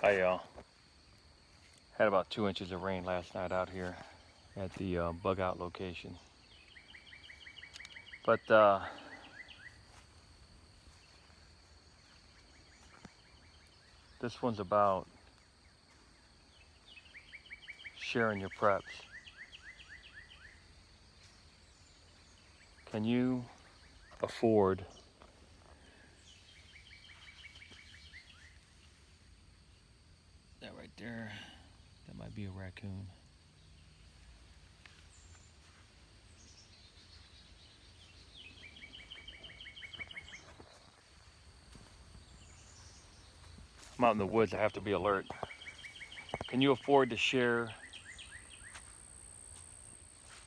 I had about 2 inches of rain last night out here at the bug out location. But this one's about sharing your preps. Can you afford that right there? That might be a raccoon. I'm out in the woods, I have to be alert. Can you afford to share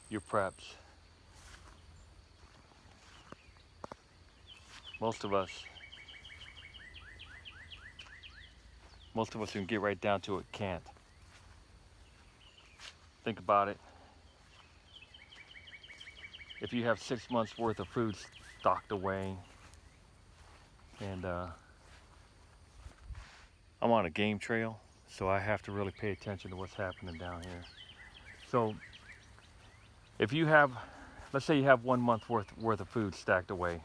your preps? Most of us can get right down to it, can't. Think about it. If you have 6 months worth of food stocked away, and I'm on a game trail, so I have to really pay attention to what's happening down here. So if you have, let's say you have 1 month worth of food stacked away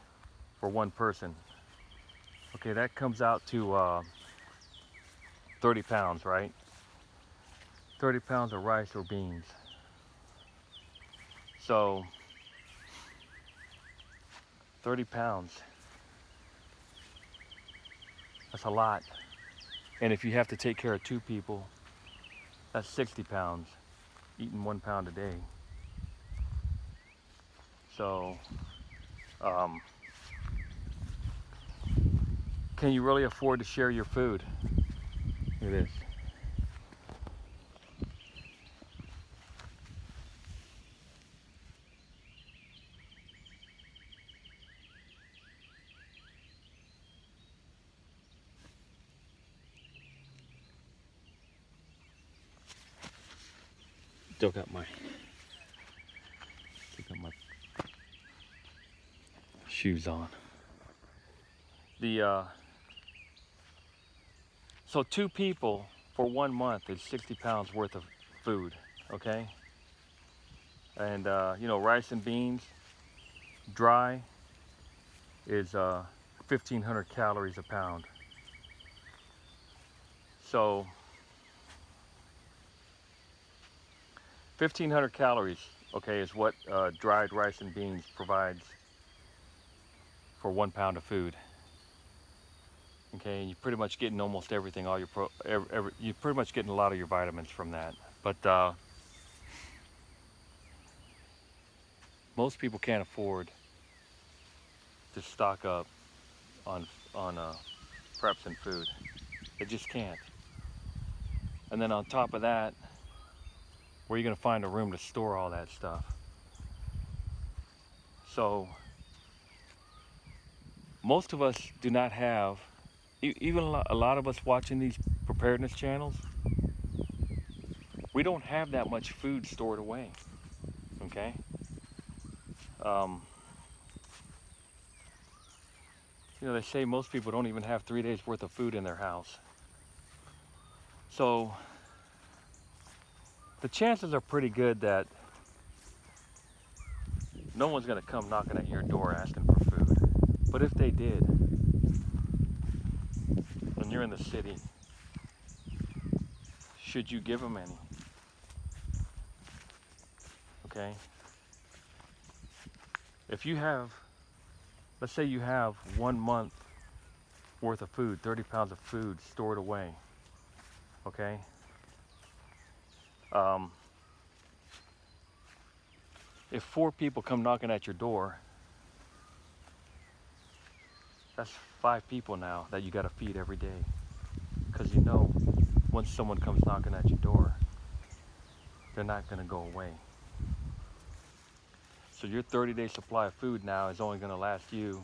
for one person. Okay, that comes out to 30 pounds, right? 30 pounds of rice or beans. So 30 pounds, that's a lot. And if you have to take care of 2 people, that's 60 pounds, eating 1 pound a day. So can you really afford to share your food? Look at this. Still got my shoes on. So 2 people for 1 month is 60 pounds worth of food, okay? And rice and beans, dry, is 1,500 calories a pound. So 1,500 calories, okay, is what dried rice and beans provides for 1 pound of food. Okay, and you're pretty much getting almost everything. You're pretty much getting a lot of your vitamins from that. But most people can't afford to stock up on preps and food. They just can't. And then on top of that, where are you going to find a room to store all that stuff? So most of us do not have, even a lot of us watching these preparedness channels, we don't have that much food stored away, okay? They say most people don't even have 3 days worth of food in their house. So the chances are pretty good that no one's gonna come knocking at your door asking for food. But if they did, and you're in the city, should you give them any? Okay? If you have, let's say you have 1 month worth of food, 30 pounds of food stored away, okay? If 4 people come knocking at your door, that's 5 people now that you gotta feed every day. Because once someone comes knocking at your door, they're not gonna go away. So your 30-day supply of food now is only gonna last you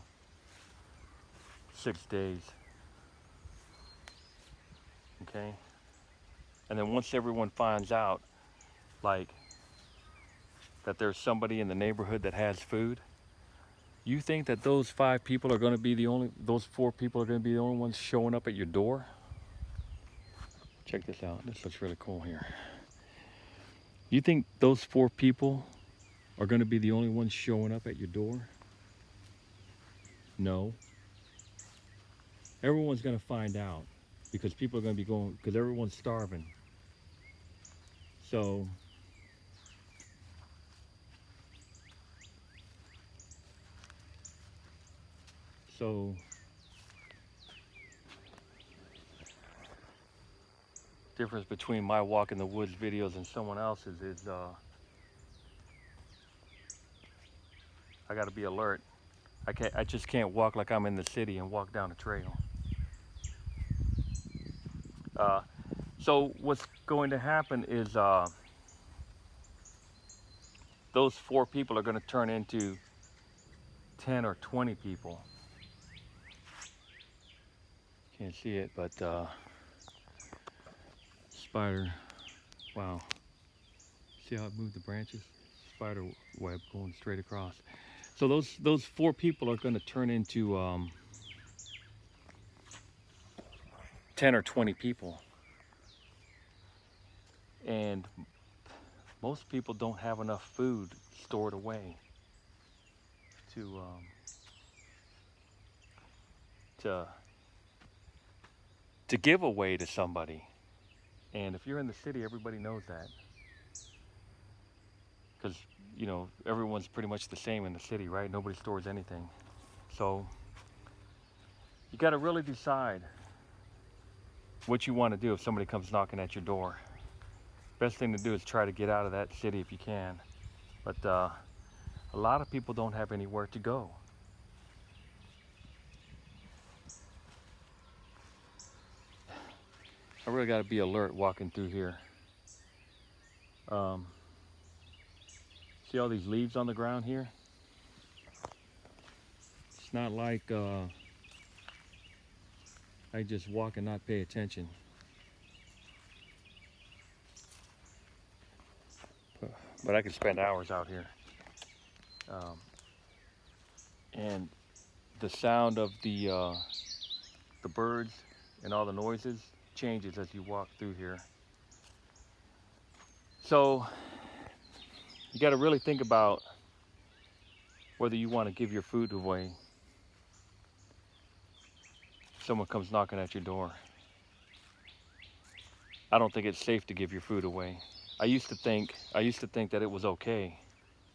6 days. Okay? And then once everyone finds out, like, that there's somebody in the neighborhood that has food, you think that those 5 people are gonna be those 4 people are gonna be the only ones showing up at your door? Check this out. This looks really cool here. You think those 4 people are going to be the only ones showing up at your door? No. Everyone's going to find out because people are going to be going, because everyone's starving. So difference between my walk in the woods videos and someone else's is I got to be alert. I just can't walk like I'm in the city and walk down a trail. So what's going to happen is those 4 people are going to turn into 10 or 20 people. Can't see it, but spider, wow. See how it moved the branches? Spider web going straight across. So those 4 people are going to turn into 10 or 20 people. And most people don't have enough food stored away to give away to somebody. And if you're in the city, everybody knows that. Because, you know, everyone's pretty much the same in the city, right? Nobody stores anything. So you got to really decide what you want to do if somebody comes knocking at your door. Best thing to do is try to get out of that city if you can. But a lot of people don't have anywhere to go. I really got to be alert walking through here. See all these leaves on the ground here? It's not like I just walk and not pay attention. But I could spend hours out here. And the sound of the birds and all the noises changes as you walk through here. So you got to really think about whether you want to give your food away if someone comes knocking at your door. I don't think it's safe to give your food away. I used to think that it was okay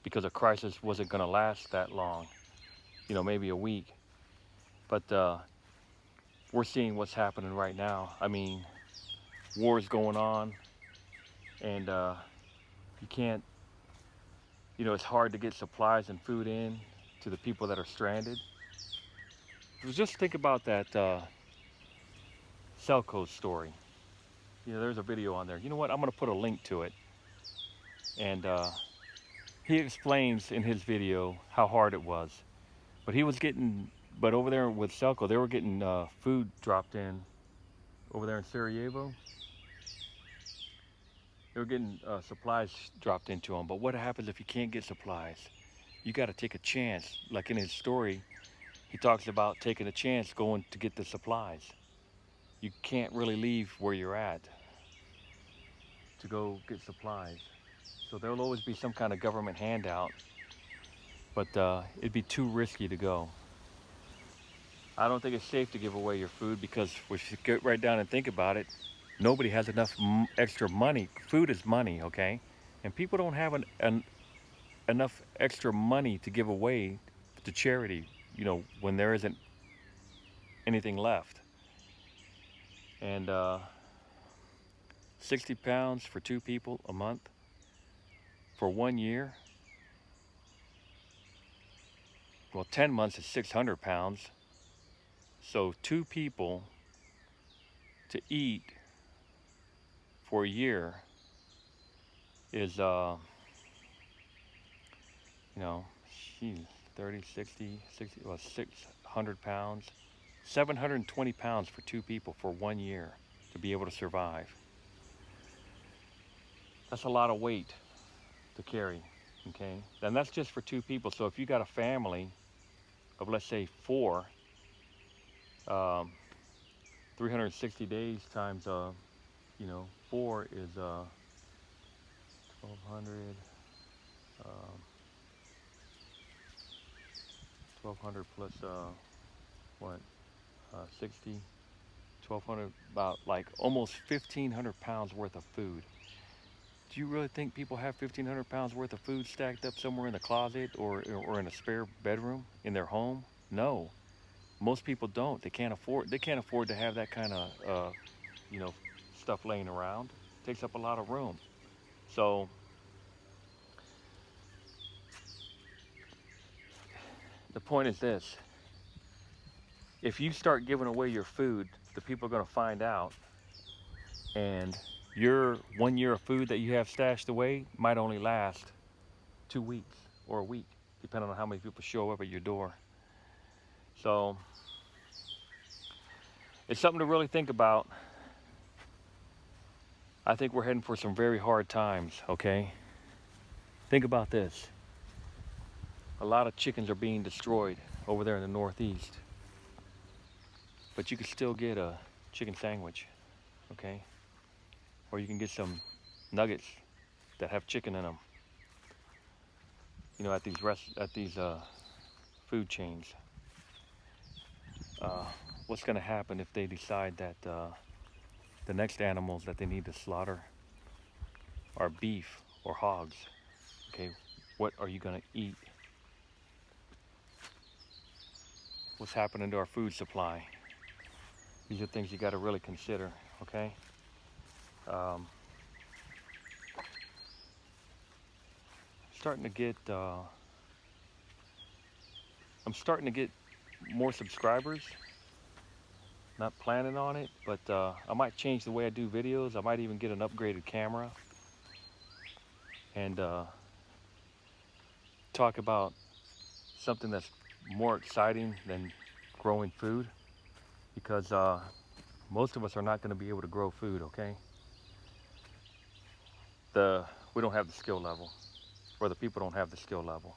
because a crisis wasn't going to last that long, you know, maybe a week. But we're seeing what's happening right now. I mean, war's going on, and you can't, you know, it's hard to get supplies and food in to the people that are stranded. Just think about that Selco story. You know, there's a video on there. You know what? I'm going to put a link to it. And he explains in his video how hard it was. But but over there with Selco, they were getting food dropped in over there in Sarajevo. They were getting supplies dropped into them. But what happens if you can't get supplies? You got to take a chance. Like in his story, he talks about taking a chance going to get the supplies. You can't really leave where you're at to go get supplies. So there'll always be some kind of government handout, but it'd be too risky to go. I don't think it's safe to give away your food because if you get right down and think about it, nobody has enough extra money. Food is money, okay? And people don't have enough extra money to give away to charity, you know, when there isn't anything left. And 60 pounds for 2 people a month for 1 year. Well, 10 months is 600 pounds. So 2 people to eat for a year is, you know, 30, 60, well, 600 pounds. 720 pounds for 2 people for 1 year to be able to survive. That's a lot of weight to carry, okay? And that's just for 2 people. So if you got a family of, let's say, 4, 360 days times, you know, 4 is 1200, 1200 plus what, 60, 1200, about like almost 1500 pounds worth of food. Do you really think people have 1500 pounds worth of food stacked up somewhere in the closet or in a spare bedroom in their home? No, most people don't. They can't afford to have that kind of you know, stuff laying around. It takes up a lot of room. So the point is this: if you start giving away your food, the people are going to find out, and your 1 year of food that you have stashed away might only last 2 weeks or a week, depending on how many people show up at your door. So it's something to really think about. I think we're heading for some very hard times, okay? Think about this. A lot of chickens are being destroyed over there in the Northeast, but you can still get a chicken sandwich, okay? Or you can get some nuggets that have chicken in them, you know, at these food chains. What's going to happen if they decide that the next animals that they need to slaughter are beef or hogs? Okay, what are you going to eat? What's happening to our food supply? These are things you got to really consider, okay? I'm starting to get more subscribers. Not planning on it, but I might change the way I do videos. I might even get an upgraded camera and talk about something that's more exciting than growing food, because most of us are not going to be able to grow food, okay? We don't have the skill level, or the people don't have the skill level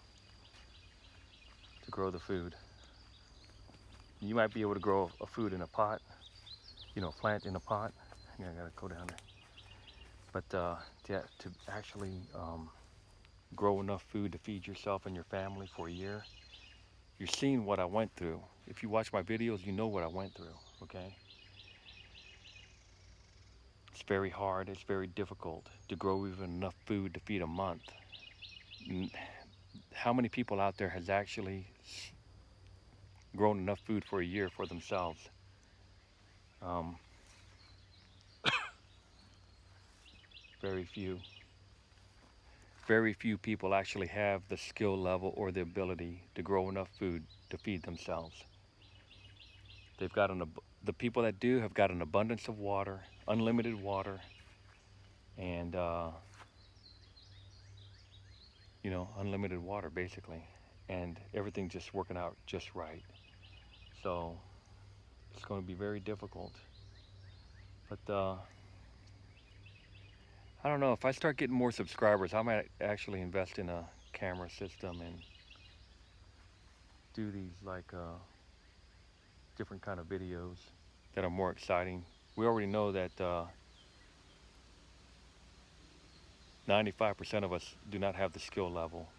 to grow the food. You might be able to grow a food in a pot, you know, plant in a pot. Yeah, I gotta go down there. But to actually grow enough food to feed yourself and your family for a year, you're seeing what I went through. If you watch my videos, you know what I went through, okay? It's very hard, it's very difficult to grow even enough food to feed a month. How many people out there has actually grown enough food for a year for themselves? Very few. Very few people actually have the skill level or the ability to grow enough food to feed themselves. The people that do have got an abundance of water, unlimited water, and you know, unlimited water basically, and everything just working out just right. So it's going to be very difficult. But I don't know, if I start getting more subscribers, I might actually invest in a camera system and do these like different kind of videos that are more exciting. We already know that 95% of us do not have the skill level.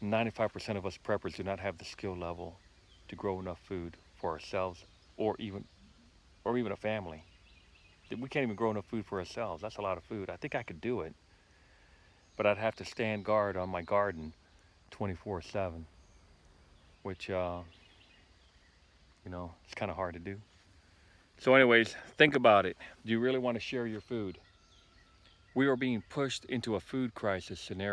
95% of us preppers do not have the skill level to grow enough food for ourselves or even a family. We can't even grow enough food for ourselves. That's a lot of food. I think I could do it, but I'd have to stand guard on my garden 24/7, which you know, it's kind of hard to do. So anyways, think about it. Do you really want to share your food? We are being pushed into a food crisis scenario.